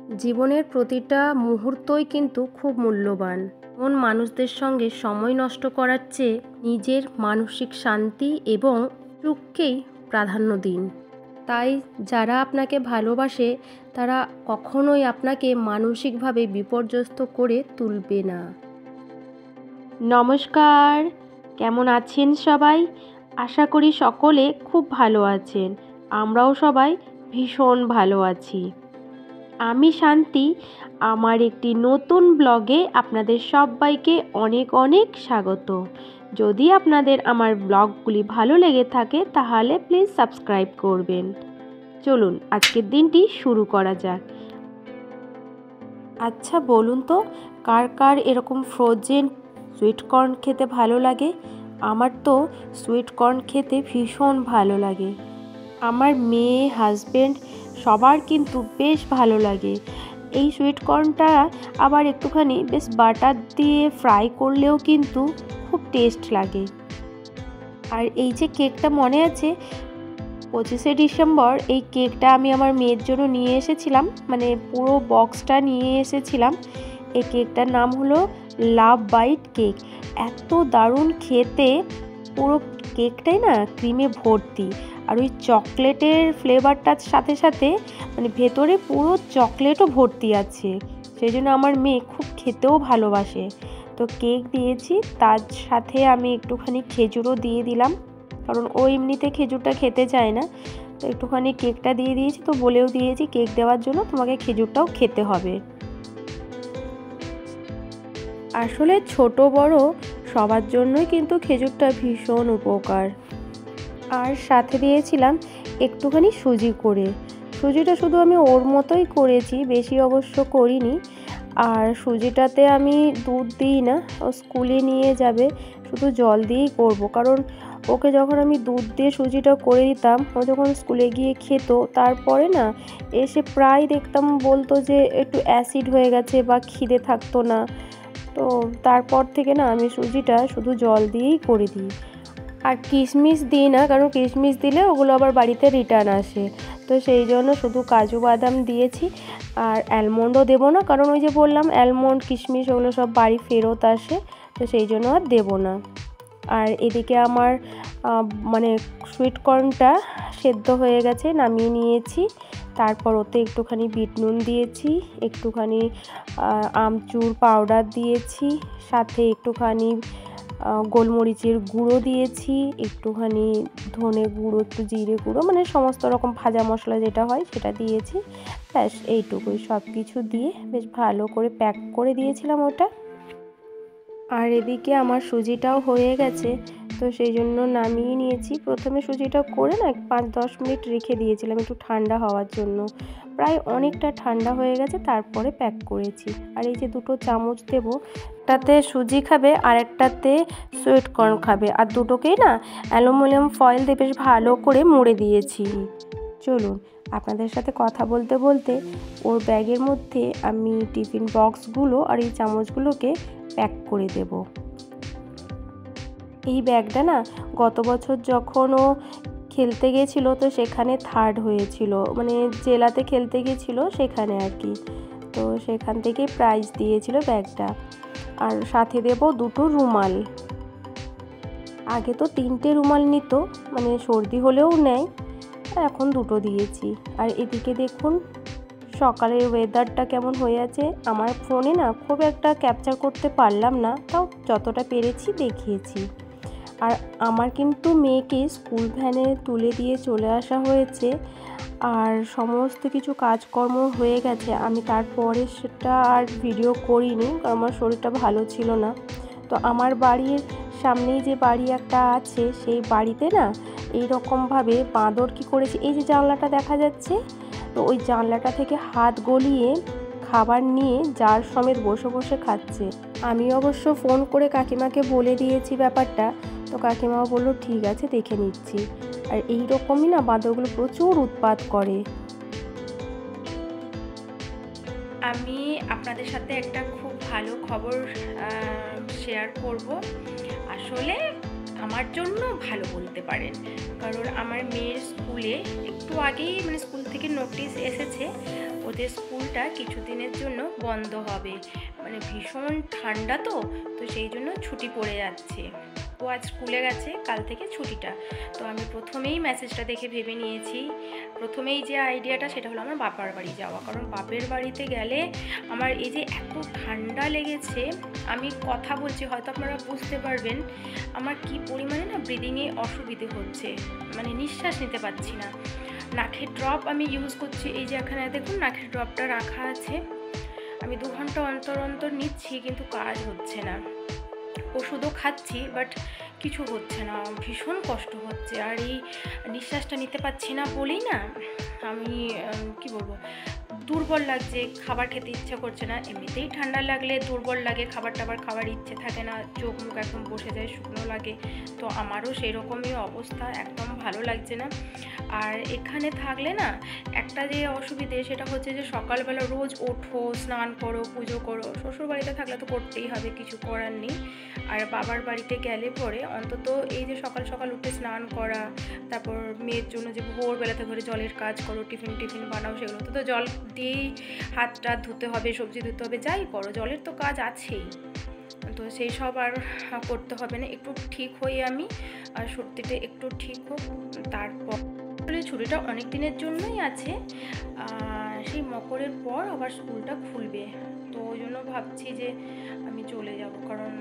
জীবনের প্রতিটা মুহূর্তই কিন্তু খুব মূল্যবান। এমন মানুষদের সঙ্গে সময় নষ্ট করার চেয়ে নিজের মানসিক শান্তি এবং সুখকেই প্রাধান্য দিন। তাই যারা আপনাকে ভালোবাসে তারা কখনোই আপনাকে মানসিকভাবে বিপর্যস্ত করে তুলবে না। নমস্কার, কেমন আছেন সবাই? আশা করি সকলে খুব ভালো আছেন। আমরাও সবাই ভীষণ ভালো আছি। আমি শান্তি, আমার একটি নতুন ব্লগে আপনাদের সবাইকে অনেক অনেক স্বাগত। যদি আপনাদের আমার ব্লগগুলি ভালো লেগে থাকে তাহলে প্লিজ সাবস্ক্রাইব করবেন। চলুন আজকের দিনটি শুরু করা যাক। আচ্ছা বলুন তো, কার কার এরকম ফ্রোজেন সুইট কর্ন খেতে ভালো লাগে? আমার তো সুইট কর্ন খেতে ভীষণ ভালো লাগে। আমার মেয়ে, হাজব্যান্ড সবার কিন্তু বেশ ভালো লাগে। এই সুইট কর্নটা আবার একটুখানি বেশ বাটার দিয়ে ফ্রাই করলেও কিন্তু খুব টেস্ট লাগে। আর এই যে কেকটা মনে আছে, 25শে ডিসেম্বর এই কেকটা আমি আমার মেয়ের জন্য নিয়ে এসেছিলাম, মানে পুরো বক্সটা নিয়ে এসেছিলাম। এই কেকটার নাম হলো লাভ বাইট কেক। এত দারুণ খেতে, পুরো কেকটাই না ক্রিমে ভর্তি, আর ওই চকলেটের ফ্লেভারটার সাথে সাথে মানে ভেতরে পুরো চকলেটও ভর্তি আছে। সেই জন্য আমার মেয়ে খুব খেতেও ভালোবাসে। তো কেক দিয়েছি, তার সাথে আমি একটুখানি খেজুরও দিয়ে দিলাম, কারণ ও এমনিতে খেজুরটা খেতে চায় না। তো একটুখানি কেকটা দিয়ে দিয়েছি, তো বলেও দিয়েছি কেক দেওয়ার জন্য তোমাকে খেজুরটাও খেতে হবে। আসলে ছোট বড় সবার জন্যই কিন্তু খেজুরটা ভীষণ উপকার। আর সাথে দিয়েছিলাম একটুখানি সুজি করে। সুজিটা শুধু আমি ওর মতোই করেছি, বেশি অবশ্য করিনি। আর সুজিটাতে আমি দুধ দিই না, ও স্কুলে নিয়ে যাবে, শুধু জল দিয়েই করব। কারণ ওকে যখন আমি দুধ দিয়ে সুজিটা করে দিতাম, ও যখন স্কুলে গিয়ে খেত, তারপরে না এসে প্রায় দেখতাম বলতো যে একটু অ্যাসিড হয়ে গেছে বা খিদে থাকতো না। তো তারপর থেকে না আমি সুজিটা শুধু জল দিয়েই করে দিই। আর কিশমিশ দিই না, কারণ কিশমিশ দিলে ওগুলো আবার বাড়িতে রিটার্ন আসে। তো সেই জন্য শুধু কাজু বাদাম দিয়েছি। আর অ্যালমন্ডও দেবো না, কারণ ওই যে বললাম অ্যালমন্ড কিশমিশ ওগুলো সব বাড়ি ফেরত আসে, তো সেই জন্য আর দেবো না। আর এদিকে আমার মানে সুইট কর্নটা সেদ্ধ হয়ে গেছে, নামিয়ে নিয়েছি। তারপর ওতে একটুখানি বিট নুন দিয়েছি, একটুখানি আমচুর পাউডার দিয়েছি, সাথে একটুখানি গোলমরিচের গুঁড়ো দিয়েছি, একটুখানি ধনে গুঁড়ো, একটু জিরে গুঁড়ো, মানে সমস্ত রকম ভাজা মশলা যেটা হয় সেটা দিয়েছি। ব্যাস এইটুকুই, সব কিছু দিয়ে বেশ ভালো করে প্যাক করে দিয়েছিলাম ওটা। আর এদিকে আমার সুজিটাও হয়ে গেছে, তো সেই জন্য নামিয়ে নিয়েছি। প্রথমে সুজিটা করে না 5-10 মিনিট রেখে দিয়েছিলাম একটু ঠান্ডা হওয়ার জন্য, প্রায় অনেকটা ঠান্ডা হয়ে গেছে, তারপরে প্যাক করেছি। আর এই যে 2 চামচ দেবো, একটাতে সুজি খাবে আর একটাতে সুইট কর্ন খাবে, আর দুটোকেই না অ্যালুমিনিয়াম ফয়েল দিয়ে বেশ ভালো করে মুড়ে দিয়েছি। চলুন আপনাদের সাথে কথা বলতে বলতে ওর ব্যাগের মধ্যে আমি টিফিন বক্সগুলো আর এই চামচগুলোকে প্যাক করে দেব। এই ব্যাগটা না গত বছর যখন ও খেলতে গেছিলো, তো সেখানে 3rd হয়েছিল, মানে জেলাতে খেলতে গেছিলো সেখানে আর কি। তো সেখান থেকে প্রাইজ দিয়েছিল ব্যাগটা। আর সাথে দেব 2 রুমাল। আগে তো 3টে রুমাল নিত, মানে সর্দি হলেও নেয়, এখন 2 দিয়েছি। আর এদিকে দেখুন সকালের ওয়েদারটা কেমন হয়ে আছে। আমার ফোনে না খুব একটা ক্যাপচার করতে পারলাম না, তাও যতটা পেরেছি দেখিয়েছি। আর আমার কিন্তু মেয়েকে স্কুল ভ্যানে তুলে দিয়ে চলে আসা হয়েছে, আর সমস্ত কিছু কাজকর্ম হয়ে গেছে। আমি তারপরে সেটা আর ভিডিও করিনি, কারণ আমার শরীরটা ভালো ছিল না। তো আমার বাড়ির সামনেই যে বাড়ি একটা আছে, সেই বাড়িতে না এইরকমভাবে বাঁদর কী করেছে, এই যে জানলাটা দেখা যাচ্ছে, তো ওই জানলাটা থেকে হাত গলিয়ে খাবার নিয়ে জার সমেত বসে বসে খাচ্ছে। আমি অবশ্য ফোন করে কাকিমাকে বলে দিয়েছি ব্যাপারটা, তো কাকিমাও বললো ঠিক আছে দেখে নিচ্ছি। আর এই রকমই না বাঁদরগুলো প্রচুর উৎপাত করে। আমি আপনাদের সাথে একটা খুব ভালো খবর শেয়ার করব। আসলে আমার জন্য ভালো বলতে পারেন, কারণ আমার মেয়ের স্কুলে একটু আগেই মানে স্কুল থেকে নোটিশ এসেছে, ও ওদের স্কুলটা কিছুদিনের জন্য বন্ধ হবে, মানে ভীষণ ঠান্ডা তো সেই জন্য ছুটি পড়ে যাচ্ছে। ও আজ স্কুলে গেছে, কাল থেকে ছুটিটা। তো আমি প্রথমেই মেসেজটা দেখে ভেবে নিয়েছি, প্রথমেই যে আইডিয়াটা সেটা হলো আমার বাবার বাড়ি যাওয়া। কারণ বাপের বাড়িতে গেলে আমার এই যে এত ঠান্ডা লেগেছে, আমি কথা বলছি হয়তো আপনারা বুঝতে পারবেন আমার কি পরিমাণে না ব্রিদিংয়ে অসুবিধে হচ্ছে, মানে নিঃশ্বাস নিতে পারছি না। নাকের ড্রপ আমি ইউজ করছি, এই যে এখানে দেখুন নাকের ড্রপটা রাখা আছে, আমি 2 ঘন্টা অন্তর অন্তর নিচ্ছি কিন্তু কাজ হচ্ছে না। ওষুধও খাচ্ছি বাট কিছু হচ্ছে না, ভীষণ কষ্ট হচ্ছে। আর এই নিঃশ্বাসটা নিতে পারছি না বলেই না আমি কি বলবো, দুর্বল লাগছে, খাবার খেতে ইচ্ছা করছে না। এমনিতেই ঠান্ডা লাগলে দুর্বল লাগে, খাবার টাবার খাবার ইচ্ছে থাকে না, চোখ মুখ একদম বসে যায়, শুকনো লাগে। তো আমারও সেই রকমই অবস্থা, একদম ভালো লাগছে না। আর এখানে থাকলে না একটা যে অসুবিধে সেটা হচ্ছে যে সকালবেলা রোজ ওঠো, স্নান করো, পুজো করো। শ্বশুর বাড়িতে থাকলে তো করতেই হবে, কিছু করার নেই। আর বাবার বাড়িতে গেলে পরে অন্তত এই যে সকাল সকাল উঠে স্নান করা, তারপর মেয়ের জন্য যে ভোরবেলাতে করে জলের কাজ করো, টিফিন বানাও, সেগুলো তো জল দিয়েই হাত টাত ধুতে হবে, সবজি ধুতে হবে, যাই করো জলের তো কাজ আছেই। তো সেই সব আর করতে হবে না, একটু ঠিক হই আমি, আর সর্দিটা একটু ঠিক হোক তারপর। ছুটিটা অনেক দিনের জন্যই আছে, সেই মকরের পর আবার স্কুলটা খুলবে। তো ওই জন্য ভাবছি যে আমি চলে যাব, কারণ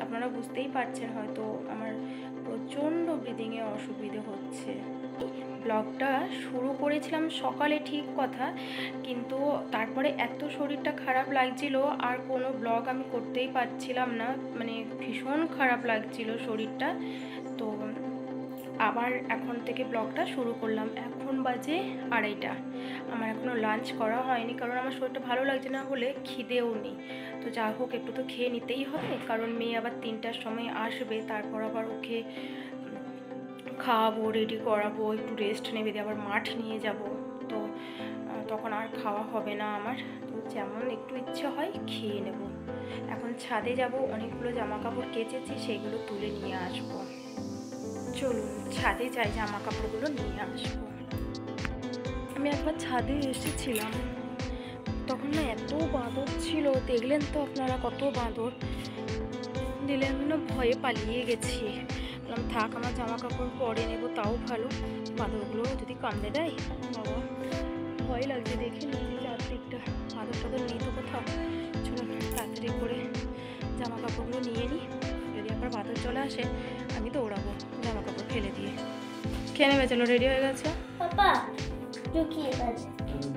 আপনারা বুঝতেই পারছেন হয়তো আমার প্রচণ্ড ব্রিদিংয়ে অসুবিধে হচ্ছে। ব্লগটা শুরু করেছিলাম সকালে ঠিক কথা, কিন্তু তারপরে এত শরীরটা খারাপ লাগছিল আর কোনো ব্লগ আমি করতেই পারছিলাম না, মানে ভীষণ খারাপ লাগছিল শরীরটা। তো আবার এখন থেকে ব্লগটা শুরু করলাম। এখন বাজে 2:30, আমার এখনও লাঞ্চ করা হয়নি, কারণ আমার শরীরটা ভালো লাগছে না বলে খিদেও নেই। তো যা হোক একটু তো খেয়ে নিতেই হবে, কারণ মেয়ে আবার 3টার সময় আসবে, তারপর আবার ওকে খাওয়াবো, রেডি করাবো, একটু রেস্ট নেবে, দিয়ে আবার মাঠ নিয়ে যাব। তো তখন আর খাওয়া হবে না আমার, তো যেমন একটু ইচ্ছে হয় খেয়ে নেব। এখন ছাদে যাব, অনেকগুলো জামা কাপড় কেচেছি, সেগুলো তুলে নিয়ে আসবো। চলুন ছাদে যাই, জামা কাপড়গুলো নিয়ে আসবো। আমি একবার ছাদে এসেছিলাম, তখন না এত বাঁদর ছিল, দেখলেন তো আপনারা কত বাঁদর। দিলে আমি না ভয়ে পালিয়ে গেছি, বললাম থাক আমার জামা কাপড় পরে নেবো, তাও ভালো, বাঁদরগুলো যদি কামড়ে দেয় বাবা, ভয় লাগছে। দেখে নিচ্ছি চারদিকটা, বাঁদর টাদর নেই তো কোথাও। চলুন তাড়াতাড়ি করে জামা কাপড়গুলো নিয়ে নিই, যদি আবার বাঁদর চলে আসে আমি দৌড়াবো জামা কাপড় ফেলে দিয়ে। খেয়ে নেবে, চলো রেডি হয়ে গেছে। পাপা লুকিয়ে গেছে,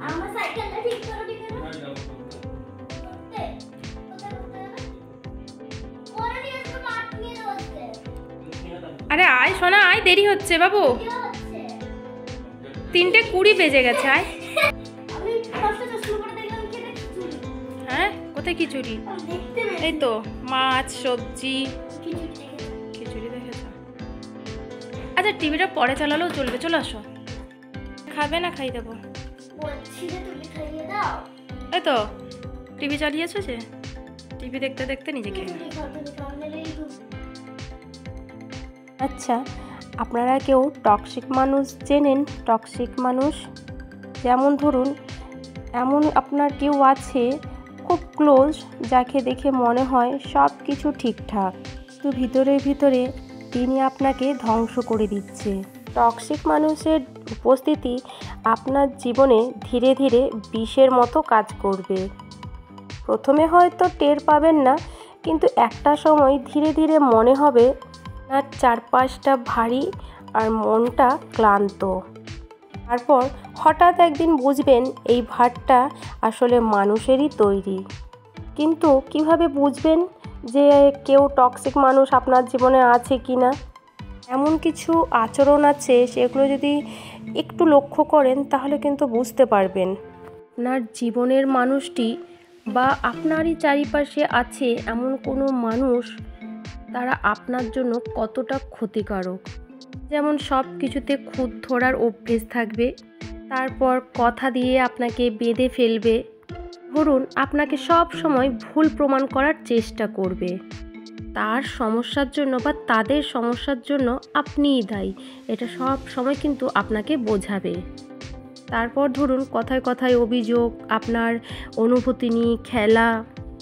আমার সাইকেলটা ঠিক করো, ঠিক করো। আরে আয় সোনা আয়, দেরি হচ্ছে বাবু, 3:20 বেজে গেছে, আয়। হ্যাঁ কোথায় খিচুড়ি? এই তো মাছ সবজি খিচুড়ি দেখেছ। আচ্ছা টিভিটা পরে চালালেও চলবে, চলে আসো। খাবে না খাই দেবো, এই তো টিভি চালিয়েছো যে, টিভি দেখতে দেখতে নিজেকে। আচ্ছা আপনারা কেউ টক্সিক মানুষ চেনেন? টক্সিক মানুষ যেমন ধরুন এমন আপনার কেউ আছে খুব ক্লোজ, যাকে দেখে মনে হয় সব কিছু ঠিকঠাক, তো ভিতরে ভিতরে তিনি আপনাকে ধ্বংস করে দিচ্ছে। টক্সিক মানুষের উপস্থিতি আপনার জীবনে ধীরে ধীরে বিষের মতো কাজ করবে। প্রথমে হয়তো টের পাবেন না, কিন্তু একটা সময় ধীরে ধীরে মনে হবে আপনার চারপাশটা ভারী আর মনটা ক্লান্ত। তারপর হঠাৎ একদিন বুঝবেন এই ভারটা আসলে মানুষেরই তৈরি। কিন্তু কিভাবে বুঝবেন যে কেউ টক্সিক মানুষ আপনার জীবনে আছে কি না? এমন কিছু আচরণ আছে, সেগুলো যদি একটু লক্ষ্য করেন তাহলে কিন্তু বুঝতে পারবেন আপনার জীবনের মানুষটি বা আপনারই চারিপাশে আছে এমন কোনো মানুষ, তারা আপনার জন্য কতটা ক্ষতিকারক। যেমন সব কিছুতে খুঁত ধরার অভ্যেস থাকবে, তারপর কথা দিয়ে আপনাকে বেঁধে ফেলবে, ধরুন আপনাকে সব সময় ভুল প্রমাণ করার চেষ্টা করবে। তার সমস্যার জন্য বা তাদের সমস্যার জন্য আপনিই দায়ী, এটা সব সময় কিন্তু আপনাকে বোঝাবে। তারপর ধরুন কথায় কথায় অভিযোগ, আপনার অনুভূতি নিয়ে খেলা,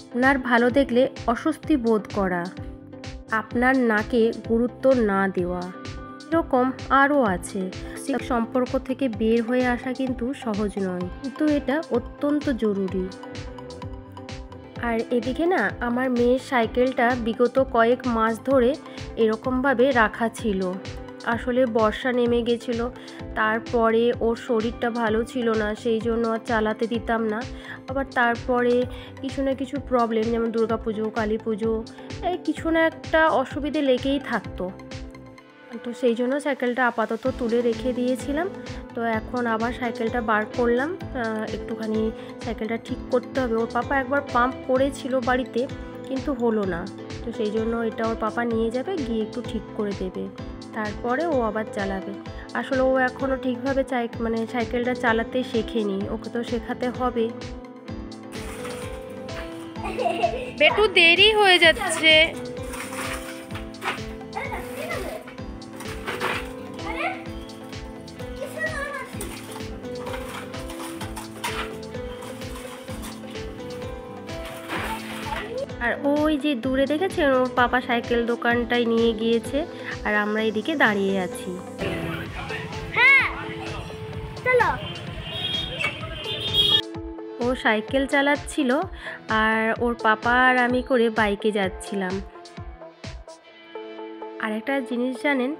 আপনার ভালো দেখলে অস্বস্তি বোধ করা, আপনার নাকে গুরুত্ব না দেওয়া, এরকম আরও আছে। সম্পর্ক থেকে বের হয়ে আসা কিন্তু সহজ নয়, কিন্তু এটা অত্যন্ত জরুরি। আর এদিকে না, আমার মেয়ের সাইকেলটা বিগত কয়েক মাস ধরে এরকমভাবে রাখা ছিল। আসলে বর্ষা নেমে গেছিলো, তারপরে ওর শরীরটা ভালো ছিল না, সেই জন্য আর চালাতে দিতাম না। আবার তারপরে কিছু না কিছু প্রবলেম, যেমন দুর্গাপুজো, কালী পুজো, এই কিছু না একটা অসুবিধে লেগেই থাকতো। তো সেই জন্য সাইকেলটা আপাতত তুলে রেখে দিয়েছিলাম। তো এখন আবার সাইকেলটা বার করলাম, একটুখানি সাইকেলটা ঠিক করতে হবে। ওর পাপা একবার পাম্প করেছিল বাড়িতে, কিন্তু হলো না। তো সেই জন্য এটা ওর পাপা নিয়ে যাবে, গিয়ে একটু ঠিক করে দেবে, তারপরে ও আবার চালাবে। আসলে ও এখনও ঠিকভাবে সাইকেলটা চালাতে শেখেনি, ওকে তো শেখাতে হবে। বেটু দেরি হয়ে যাচ্ছে। আর ওই যে দূরে দেখেছেন, ওর পাপা সাইকেল দোকানটায় নিয়ে গিয়েছে, আর আমরা এদিকে দাঁড়িয়ে আছি। ও সাইকেল চালাচ্ছিল, আর ওর পাপা আর আমি করে বাইকে যাচ্ছিলাম। আর একটা জিনিস জানেন,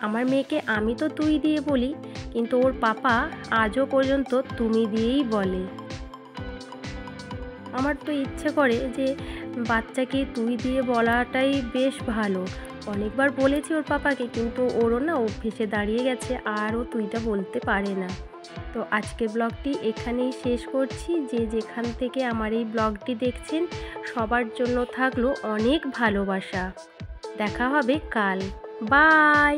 আমার মেয়েকে আমি তো তুই দিয়ে বলি, কিন্তু ওর পাপা আজও পর্যন্ত তুমি দিয়েই বলে। আমার তো ইচ্ছে করে যে বাচ্চাকে তুই দিয়ে বলাটাই বেশ ভালো। অনেকবার বলেছি ওর পাপাকে, কিন্তু ওরও না অভ্যেসে দাঁড়িয়ে গেছে, আর ও তুইটা বলতে পারে না। তো আজকের ব্লগটি এখানেই শেষ করছি। যে যেখান থেকে আমার এই ব্লগটি দেখছেন, সবার জন্য থাকলো অনেক ভালোবাসা। দেখা হবে কাল। বাই।